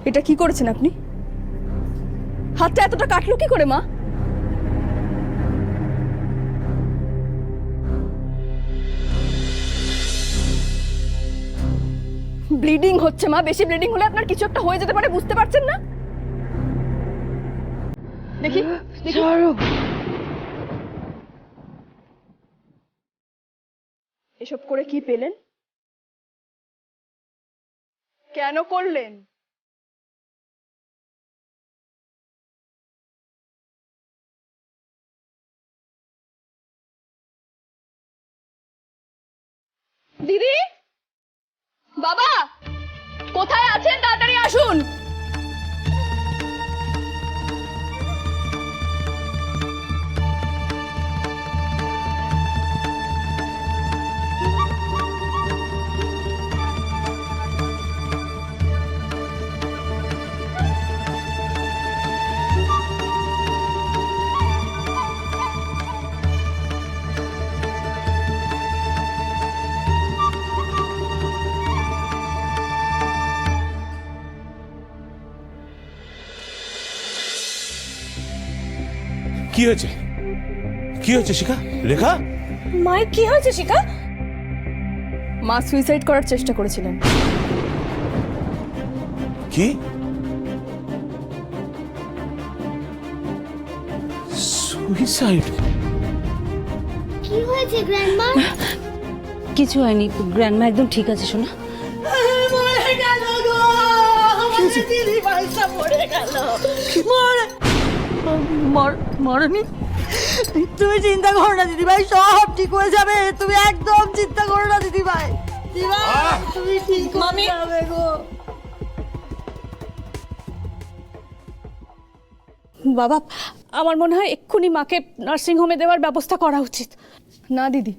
এটা কি করেছেন আপনি? হাতটা এতটা কাটলো কি করে মা? ব্লিডিং হচ্ছে মা, বেশি ব্লিডিং হলে আপনার কিছু একটা হয়ে যেতে পারে, বুঝতে পারছেন না? দেখি দেখি। এসব করে কি পেলেন? কেন করলেন? দিদি, বাবা, কোথায় আছেন? তাড়াতাড়ি আসুন। কি হয়েছে? কি হয়েছে শিখা? রেখা? মায়ের কি হয়েছে শিখা? মা সুইসাইড করার চেষ্টা করেছিলেন। কি? সুইসাইড? কি হয়েছে গ্র্যান্ডমা? কিছু হয়নি, গ্র্যান্ডমা একদম ঠিক আছে শোনা। মরে গেল গো, আমার দিদি ভাইটা মরে গেল। মরনি? তুমি চিন্তা করো না দিদি ভাই, সব ঠিক হয়ে যাবে। তুমি একদম চিন্তা করো না দিদি ভাই। তুমি ঠিক হয়ে যাবে গো। বাবা, আমার মনে হয় এক্ষুনি মাকে নার্সিং হোমে দেওয়ার ব্যবস্থা করা উচিত। না দিদি,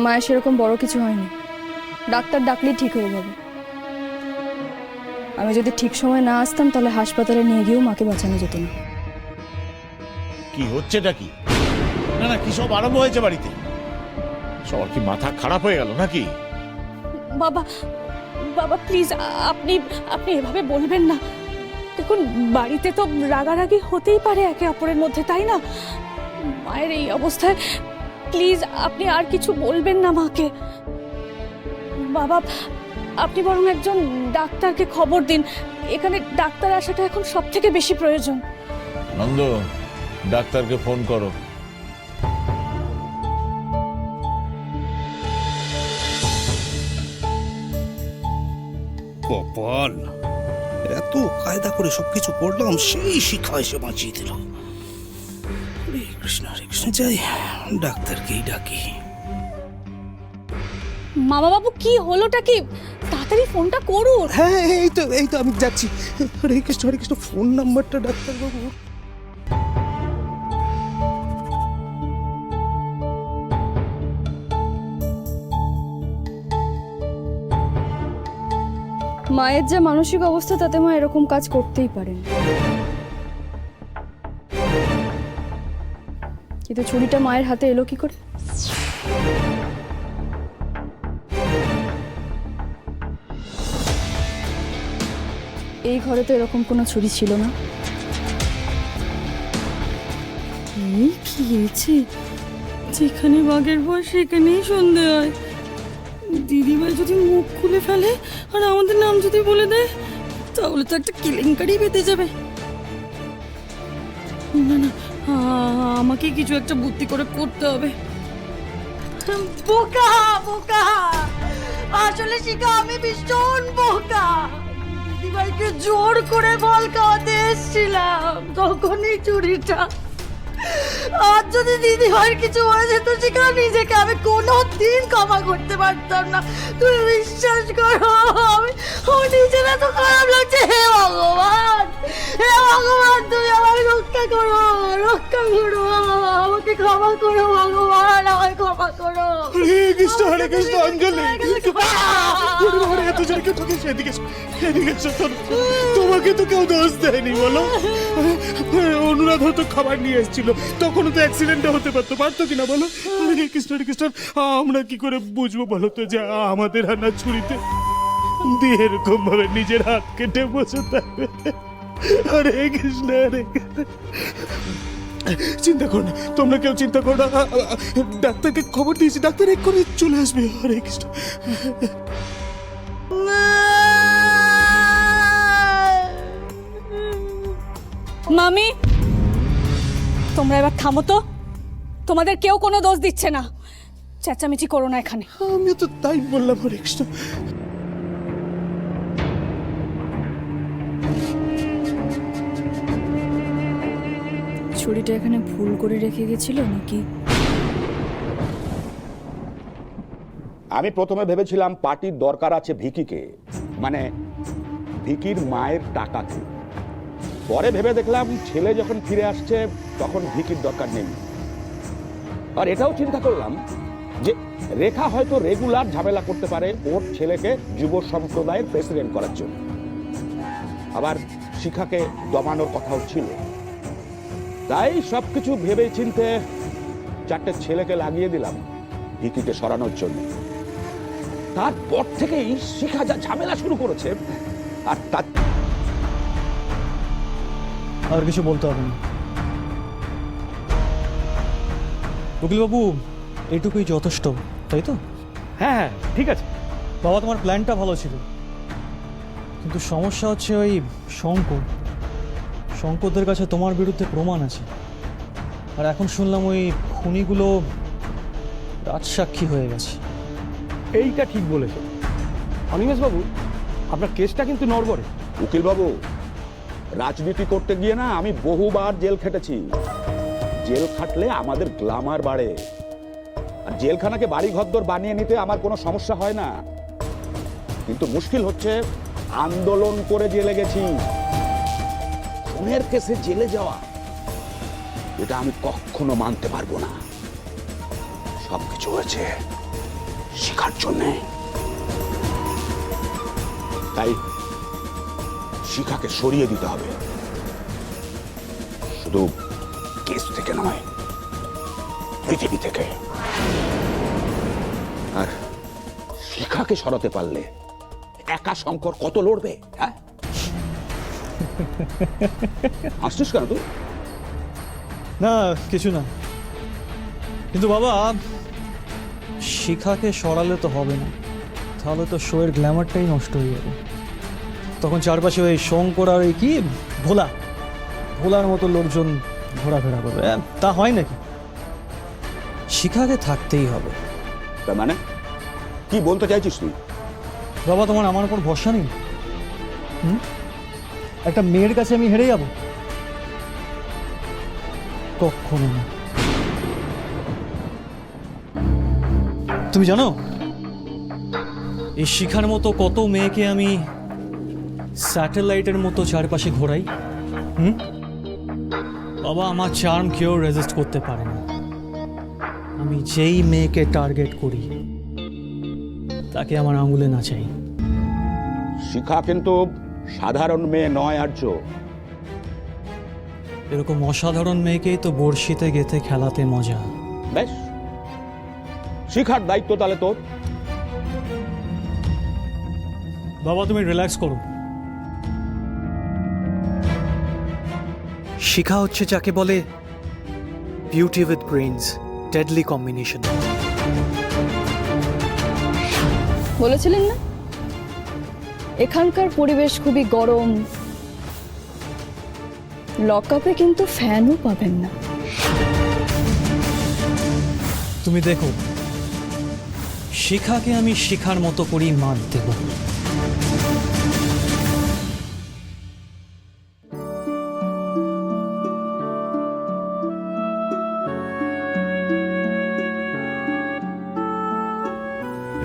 মায়ের সেরকম বড় কিছু হয়নি, ডাক্তার ডাকলেই ঠিক হয়ে যাবে। আমি যদি ঠিক সময় না আসতাম তাহলে হাসপাতালে নিয়ে গিয়েও মাকে বাঁচানো যেত না। কি হচ্ছেটা কি? না না, কি সব আরম্ভ হয়েছে বাড়িতে? সবার কি মাথা খারাপ হয়ে গেল নাকি? বাবা বাবা প্লিজ, আপনি আপনি এভাবে বলবেন না। দেখুন, বাড়িতে তো রাগারাগি হতেই পারে একে অপরের মধ্যে, তাই না? মায়ের এই অবস্থায় প্লিজ আপনি আর কিছু বলবেন না মাকে। বাবা, আপনি বরং একজন ডাক্তারকে খবর দিন। এখানে ডাক্তার আসাটা এখন সব থেকে বেশি প্রয়োজন। নন্দ, ডাক্তারকে ফোন করো। কপাল, এত কায়দা করে সবকিছু করলাম, সেই শিক্ষা এসে বাঁচিয়ে দিল। হরে কৃষ্ণ হরে কৃষ্ণ, যাই ডাক্তারকেই ডাকি। মামা বাবু, কি হলোটা কি? তাড়াতাড়ি ফোনটা করুন। হ্যাঁ, এই তো আমি যাচ্ছি। হরে কৃষ্ণ, ফোন নাম্বারটা ডাক্তারবাবু। মায়ের যা মানসিক অবস্থা তাতে মা এরকম কাজ করতেই পারেন, কিন্তু ছুরিটা মায়ের হাতে এলো কি করে? এই ঘরে তো এরকম কোনো ছুরি ছিল না। এই কি হয়েছে? যেখানে বাঘের ভয় সেখানেই সন্ধে হয়। দিদিভাই যদি মুখ খুলে ফেলে আর আমাদের নাম যদি বলে দেয়, তাহলে তো একটা কেলেঙ্কারি বেঁধে যাবে। না না, আমাকে কিছু একটা বুদ্ধি করে করতে হবে। বোকা বোকা, আসলে শিখা আমি ভীষণ বোকা। দিদিভাইকে জোর করে বল খাওয়াতে এসেছিলাম, তখনই চুরিটা। আর যদি দিদি হয় কিছু হয়ে যেত শিখা, নিজেকে আমি কোনোদিন ক্ষমা করতে পারতাম না। তুমি বিশ্বাস করো, আমি নিজের এত খারাপ লাগছে। হে ভগবান, তুমি আমাকে রক্ষা করো, আমাকে ক্ষমা করো ভগবান, আমাকে ক্ষমা করো। হরে কৃষ্ণ অঞ্জলি। এত জোরে কেউ তোকে সেদিকে তোমাকে তো কেউ দোষ দেয়নি বলো। অনুরাধ হয়তো খাবার নিয়ে এসেছিল, তখনও তো অ্যাক্সিডেন্টটা হতে পারতো কিনা বলো? কৃষ্ণ আমরা কি করে বুঝবো বলো তো যে আমাদের হানা ছুরিতে? দিয়ে এরকম ভাবে নিজের হাত কেটে বসে থাকবে। হরে কৃষ্ণ হরে কৃষ্ণ। চিন্তা করো না, তোমরা কেউ চিন্তা করো না। ডাক্তারকে খবর দিয়েছি, ডাক্তার এক্ষুনি চলে আসবে। হরে কৃষ্ণ। মামি, তোমরা এবার থামো তো। তোমাদের কেউ কোনো দোষ দিচ্ছে না, চেঁচামেচি করো না এখানে। আমিও তো তাই বললাম। হরে কৃষ্ণ। ছুরিটা এখানে ভুল করে রেখে গেছিল নাকি? আমি প্রথমে ভেবেছিলাম পার্টির দরকার আছে ভিকিকে, মানে ভিকির মায়ের টাকাকে। পরে ভেবে দেখলাম ছেলে যখন ফিরে আসছে তখন ভিকির দরকার নেই। আর এটাও চিন্তা করলাম যে রেখা হয়তো রেগুলার ঝামেলা করতে পারে ওর ছেলেকে যুব সম্প্রদায়ের প্রেসিডেন্ট করার জন্য। আবার শিখাকে দমানোর কথাও ছিল। তাই সবকিছু ভেবে চিনতে 4টে ছেলেকে লাগিয়ে দিলাম ভিকিকে সরানোর জন্য। তারপর থেকেই শিখা যা ঝামেলা শুরু করেছে। আর তার আর কিছু বলতে হবে না উকিলবাবু, এইটুকুই যথেষ্ট, তাই তো? হ্যাঁ হ্যাঁ ঠিক আছে। বাবা, তোমার প্ল্যানটা ভালো ছিল, কিন্তু সমস্যা হচ্ছে ওই শঙ্করদের কাছে তোমার বিরুদ্ধে প্রমাণ আছে। আর এখন শুনলাম ওই খুনিগুলো রাজসাক্ষী হয়ে গেছে। এইটা ঠিক বলেছে অনিমেষ বাবু, আপনার কেসটা কিন্তু নড়বড়ে। উকিল বাবু, রাজনীতি করতে গিয়ে না আমি বহুবার জেল খেটেছি। জেল খাটলে আমাদের গ্ল্যামার বাড়ে। আর জেলখানাকে বাড়ি ঘরদর বানিয়ে নিতে আমার কোনো সমস্যা হয় না, কিন্তু মুশকিল হচ্ছে আন্দোলন করে জেলে গেছি। খুনের কেসে জেলে যাওয়া, এটা আমি কখনো মানতে পারবো না। সবকিছু হয়েছে শিখার জন্যে। তাই শিখাকে সরিয়ে দিতে হবে, শুধু কেস থেকে নয়, পৃথিবী থেকে। আর শিখাকে সরাতে পারলে একা শঙ্কর কত লড়বে? হ্যাঁ, হাসছিস কেন তুই? না, কিছু না। কিন্তু বাবা, শিখাকে সরালে তো হবে না, তাহলে তো শোয়ের গ্ল্যামারটাই নষ্ট হয়ে যাবে। তখন চারপাশে ওই শঙ্কর আর ওই কি ভোলার মতো লোকজন ঘোরাফেরা করবে। তা হয় নাকি? শিখাকে থাকতেই হবে। তার মানে কি বলতে চাইছিস তুই? বাবা, তোমার আমার উপর ভরসা নেই? একটা মেয়ের কাছে আমি হেরে যাব? কখনো না। তুমি জানো, এই শিখার মতো কত মেয়েকে আমি স্যাটেলাইটের মতো চারপাশে ঘোরাই। বাবা, আমার চার্ম কেউ রেজিস্ট করতে পারে না। আমি যেই মেয়েকে টার্গেট করি তাকে আমার আঙুলে নাচাই। শিখা কিন্তু সাধারণ মেয়ে নয় আর্য। এরকম অসাধারণ মেয়েকেই তো বড়শিতে গেঁথে খেলাতে মজা। বেশ, শিখার দায়িত্ব তাহলে তোর। বাবা, তুমি রিল্যাক্স করো। শিখা হচ্ছে যাকে বলে beauty with brains, deadly combination. বলেছিলেন না এখানকার পরিবেশ খুবই গরম, লকআপে কিন্তু ফ্যানও পাবেন না। তুমি দেখো, শিখাকে আমি শিখার মতো করেই মার দেব।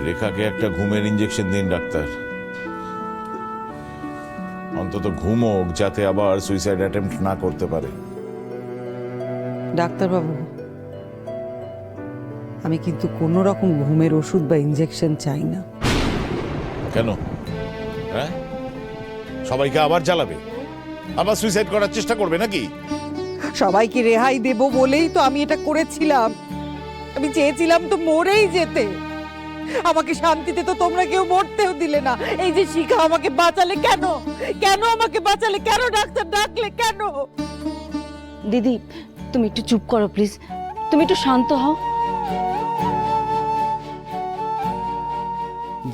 রেখাকে একটা ঘুমের ইঞ্জেকশন দিন ডাক্তার, অন্তত ঘুমোক, যাতে আবার সুইসাইড অ্যাটেম্প্ট না করতে পারে। ডাক্তারবাবু, আমি কিন্তু কোনো রকম ঘুমের ওষুধ বা ইঞ্জেকশন চাই না। কেন? হ্যাঁ, সবাইকে আবার জ্বালাবে, আবার সুইসাইড করার চেষ্টা করবে নাকি? সবাইকে রেহাই দেব বলেই তো আমি এটা করেছিলাম। আমি চেয়েছিলাম তো মরেই যেতে। আমাকে শান্তিতে তো তোমরা কেউ মরতেও দিলে না। এই যে শিখা আমাকে বাঁচালে কেন? কেন আমাকে বাঁচালে? কেন ডাক্তার ডাকলে কেন? দিদি তুমি একটু চুপ করো প্লিজ, তুমি একটু শান্ত হও।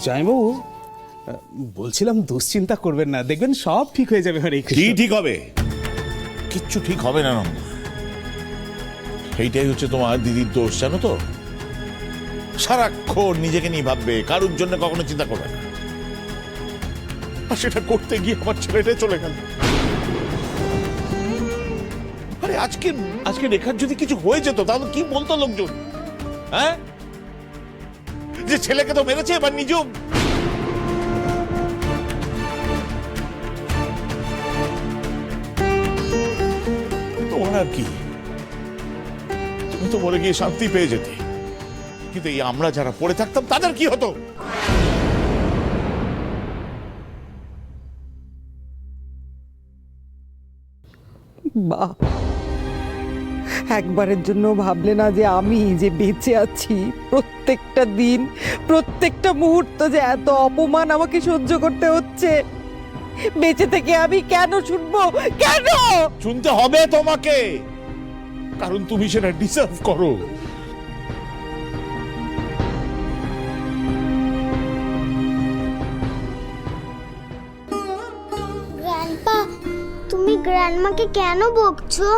জামাইবাবু, বলছিলাম দুশ্চিন্তা করবেন না, দেখবেন সব ঠিক হয়ে যাবে। হরে কি ঠিক হবে? কিচ্ছু ঠিক হবে না নন্দা। এইটাই হচ্ছে তোমার দিদির দোষ, জানো তো। সারাক্ষণ নিজেকে নিয়ে ভাববে, কারোর জন্য কখনো চিন্তা করবে না। আর সেটা করতে গিয়ে আমার ছেলেটা চলে গেল। আরে আজকে রেখার যদি কিছু হয়ে যেত তাহলে কি বলতো লোকজন? হ্যাঁ, যে ছেলেকে তো মেরেছে, এবার নিজেও। তোমার আর কি, তুমি তো মরে গিয়ে শান্তি পেয়ে যেতে, কিন্তু এই আমরা যারা পড়ে থাকতাম তাদের কি হতো? বাহ, একবারের জন্য ভাবলে না যে আমি যে বেঁচে আছি, প্রত্যেকটা দিন প্রত্যেকটা মুহূর্ত যে এত অপমান আমাকে সহ্য করতে হচ্ছে, বেঁচে থেকে আমি কেন শুনবো? কেন শুনতে হবে তোমাকে? কারণ তুমি সেটা ডিজার্ভ করো। গ্র্যান্ডপা, তুমি গ্র্যান্ডমাকে কেন বকছো?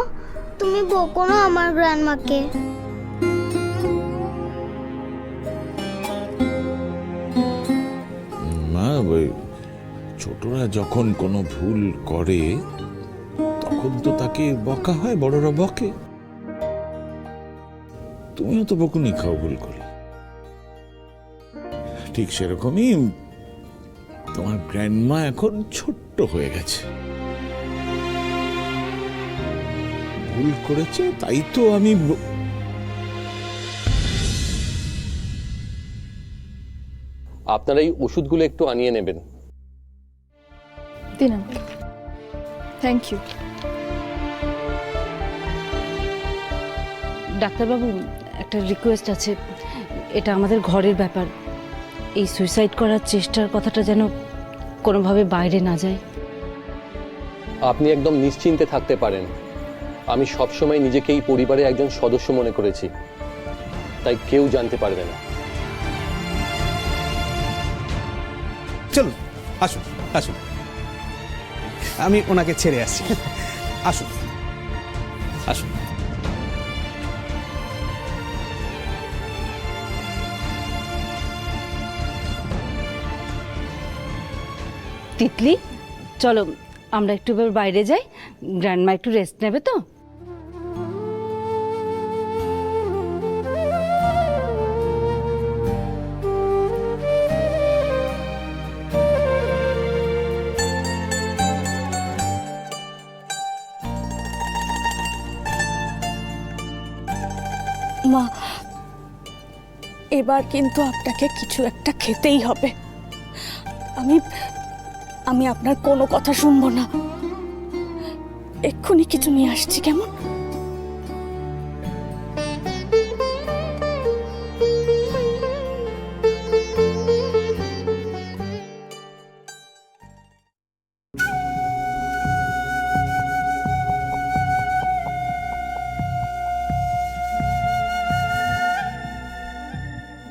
তুমি বকো না আমার গ্র্যান্ডমাকে। না, ওই ছোটরা যখন কোনো ভুল করে তখন তো তাকে বকা হয়, বড়রা বকে। তুমিও তো বকুনি খাও ভুল করে। ঠিক সেরকমই তোমার গ্র্যান্ডমা এখন ছোট্ট হয়ে গেছে, ভুল করেছে, তাই তো আমি আপনারা এই ওষুধগুলো একটু আনিয়ে নেবেন। দিন, থ্যাংক ইউ। ডাক্তারবাবু, একটা রিকোয়েস্ট আছে, এটা আমাদের ঘরের ব্যাপার। এই সুইসাইড করার চেষ্টার কথাটা যেন কোনোভাবে বাইরে না যায়। আপনি একদম নিশ্চিন্তে থাকতে পারেন। আমি সবসময় নিজেকে এই পরিবারের একজন সদস্য মনে করেছি, তাই কেউ জানতে পারবে না। চলুন, আসুন আসুন, আমি ওনাকে ছেড়ে আসছি। আসুন আসুন। তিতলি, চলো আমরা একটু এবার বাইরে যাই, গ্র্যান্ডমা একটু রেস্ট নেবে তো। মা, এবার কিন্তু আপনাকে কিছু একটা খেতেই হবে। আমি আপনার কোনো কথা শুনবো না। এক্ষুনি কিছু নিয়ে আসছি, কেমন?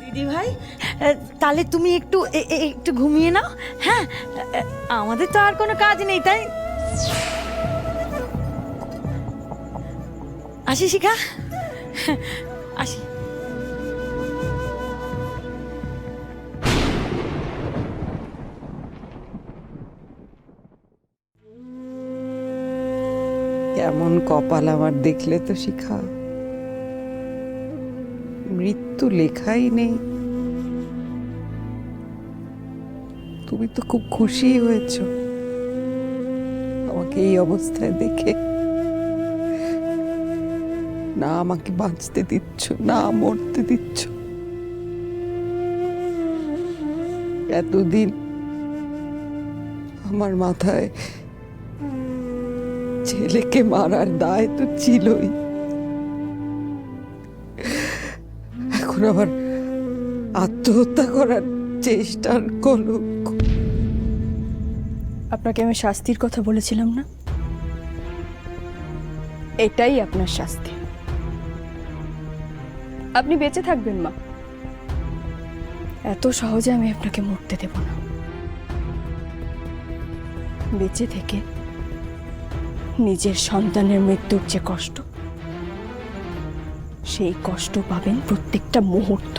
দিদি ভাই, তাহলে তুমি একটু একটু ঘুমিয়ে নাও। হ্যাঁ, আমাদের তো আর কোনো কাজ নেই, তাই আসি শিখা, আসি। কেমন কপাল আমার দেখলে তো শিখা, মৃত্যু লেখাই নেই। তুমি তো খুব খুশি হয়েছ আমাকে এই অবস্থায় দেখে। না আমাকে বাঁচতে দিচ্ছ, না মরতে দিচ্ছ। এতদিন আমার মাথায় ছেলেকে মারার দায় তো ছিলই, এখন আবার আত্মহত্যা করার চেষ্টার কলঙ্ক। আপনাকে আমি শাস্তির কথা বলেছিলাম না? এটাই আপনার শাস্তি। আপনি বেঁচে থাকবেন মা, এত সহজে আমি আপনাকে মরতে দেব না। বেঁচে থেকে নিজের সন্তানের মৃত্যুর যে কষ্ট, সেই কষ্ট পাবেন প্রত্যেকটা মুহূর্ত।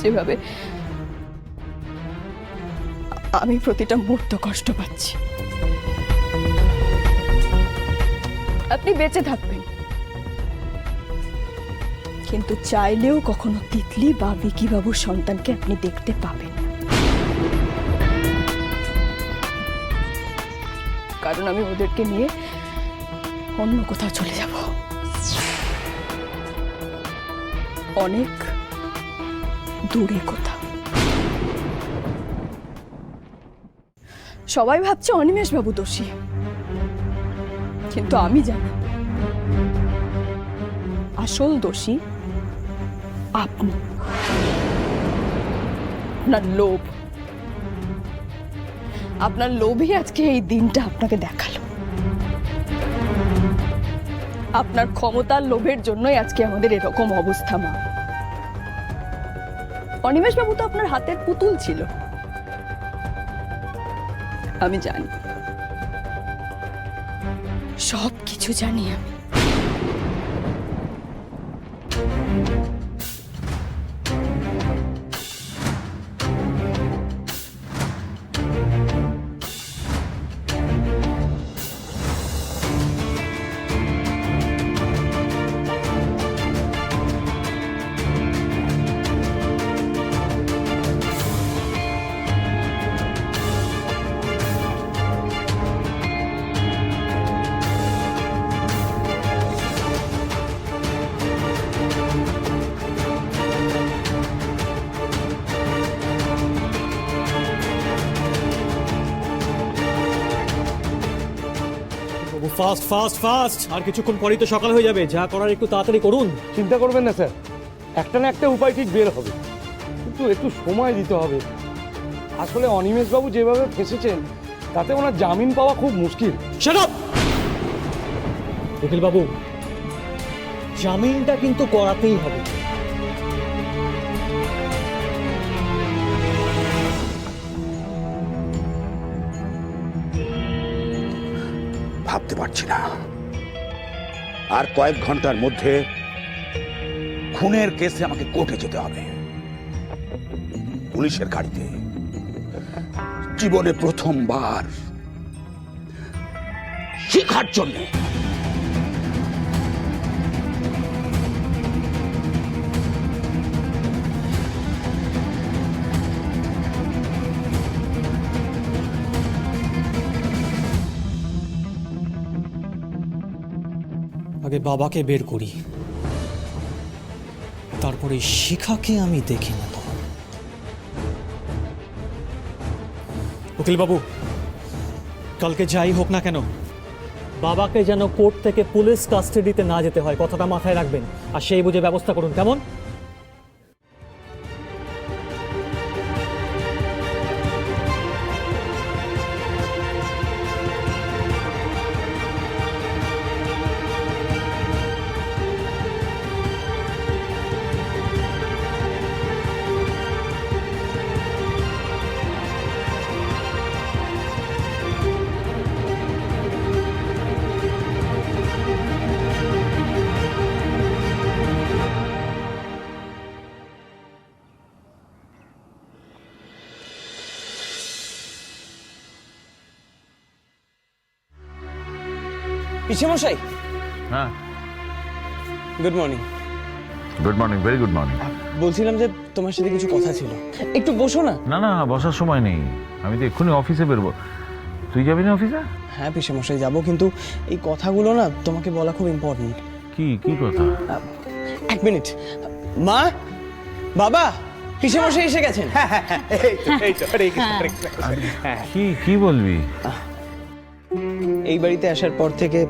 যেভাবে আমি প্রতিটা মুহূর্ত কষ্ট পাচ্ছি। আপনি বেঁচে থাকবেন, কিন্তু চাইলেও কখনো তিতলি বা বিকি বাবুর সন্তানকে আপনি দেখতে পাবেন না। কারণ আমি ওদেরকে নিয়ে অন্য কোথাও চলে যাব, অনেক দূরে কোথাও। সবাই ভাবছে অনিমেষ বাবু দোষী, কিন্তু আমি জানি আসল দোষী আপনি। আপনার লোভ, আপনার লোভই আজকে এই দিনটা আপনাকে দেখালো। আপনার ক্ষমতার লোভের জন্যই আজকে আমাদের এরকম অবস্থা মা। অনিমেষ বাবু তো আপনার হাতের পুতুল ছিল, আমি জানি, সব কিছু জানি আমি। ফাস্ট ফাস্ট ফাস্ট, আর কিছুক্ষণ পরেই তো সকাল হয়ে যাবে। যা করার একটু তাড়াতাড়ি করুন। চিন্তা করবেন না স্যার, একটা না একটা উপায় ঠিক বের হবে, কিন্তু একটু সময় দিতে হবে। আসলে অনিমেষবাবু যেভাবে ফেঁসেছেন তাতে ওনার জামিন পাওয়া খুব মুশকিল। শাট আপ নিখিল বাবু, জামিনটা কিন্তু করাতেই হবে। ভাবতে পারছি না আর কয়েক ঘন্টার মধ্যে খুনের কেসে আমাকে কোর্টে যেতে হবে, পুলিশের গাড়িতে। জীবনে প্রথমবার শিক্ষার জন্য। আগে বাবাকে বের করি, তারপরে শিখাকে আমি দেখি না। উকিল বাবু, কালকে যাই হোক না কেন, বাবাকে যেন কোর্ট থেকে পুলিশ কাস্টাডিতে না যেতে হয়, কথাটা মাথায় রাখবেন। আর সেই বুঝে ব্যবস্থা করুন, কেমন? পিসেমশাই, হ্যাঁ, good morning. Good morning, very good morning. বলছিলাম যে তোমার সাথে কিছু কথা ছিল, একটু বসো না। না না, বসার সময় নেই, আমি তো এক্ষুনি অফিসে বেরোবো। তুই যাবি না অফিসে? হ্যাঁ পিসেমশাই যাবো, কিন্তু এই কথাগুলো না তোমাকে বলা খুব ইম্পর্টেন্ট। কি কি কথা? এক মিনিট। মা, বাবা, পিসেমশাই এসে গেছেন। কি কি বলবি? এই বাড়িতে আসার পর থেকে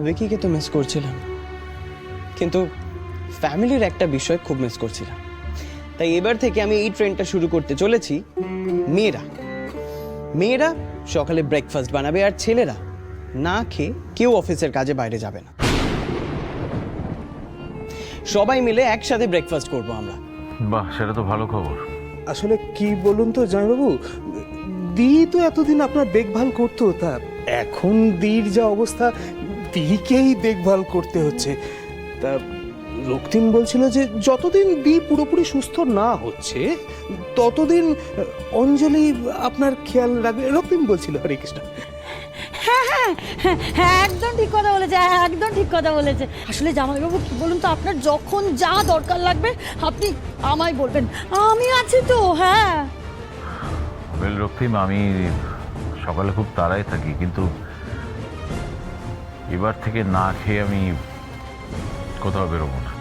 ভিকিকে তো মিস করছিলাম, কিন্তু ফ্যামিলির একটা বিষয় খুব মিস করছিলাম। তাই এবার থেকে আমি এই ট্রেন্ডটা শুরু করতে চলেছি। মেয়েরা সকালে ব্রেকফাস্ট বানাবে আর ছেলেরা না খেয়ে কেউ অফিসের কাজে বাইরে যাবে না। সবাই মিলে একসাথে ব্রেকফাস্ট করব আমরা। বাহ, সেটা তো ভালো খবর। আসলে কি বলুন তো জামাইবাবু, দি তো এতদিন আপনার দেখভাল করতো, তা এখন দির যা অবস্থা, দিকেই দেখভাল করতে হচ্ছে। তা রক্তিম বলছিল যে যতদিন দি পুরোপুরি সুস্থ না হচ্ছে ততদিন অঞ্জলি আপনার খেয়াল রাখবে, রক্তিম বলছিল। হরে কৃষ্ণ। হ্যাঁ হ্যাঁ হ্যাঁ হ্যাঁ, একদম ঠিক কথা বলেছে, একদম ঠিক কথা বলেছে। আসলে জামাইবাবু কি বলুন তো, আপনার যখন যা দরকার লাগবে আপনি আমায় বলবেন, আমি আছি তো। হ্যাঁ ওয়েল রক্তিম, আমি সকালে খুব তাড়ায় থাকি, কিন্তু এবার থেকে না খেয়ে আমি কোথাও বেরোবো না।